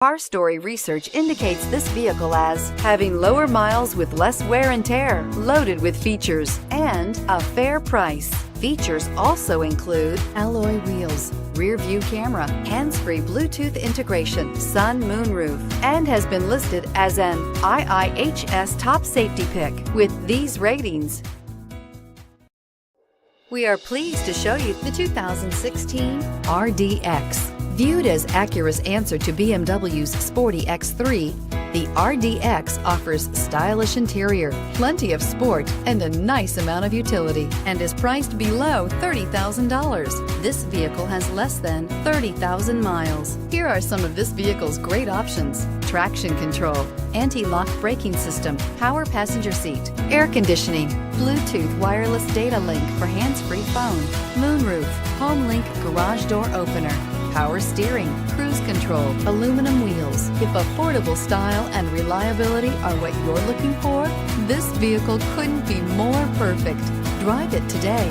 Car Story research indicates this vehicle as having lower miles with less wear and tear, loaded with features, and a fair price. Features also include alloy wheels, rear view camera, hands-free Bluetooth integration, sun moonroof, and has been listed as an IIHS top safety pick with these ratings. We are pleased to show you the 2016 RDX. Viewed as Acura's answer to BMW's sporty X3, the RDX offers stylish interior, plenty of sport, and a nice amount of utility, and is priced below $30,000. This vehicle has less than 30,000 miles. Here are some of this vehicle's great options: traction control, anti-lock braking system, power passenger seat, air conditioning, Bluetooth wireless data link for hands-free phone, moonroof, home link garage door opener, power steering, cruise control, aluminum wheels. If affordable style and reliability are what you're looking for, this vehicle couldn't be more perfect. Drive it today.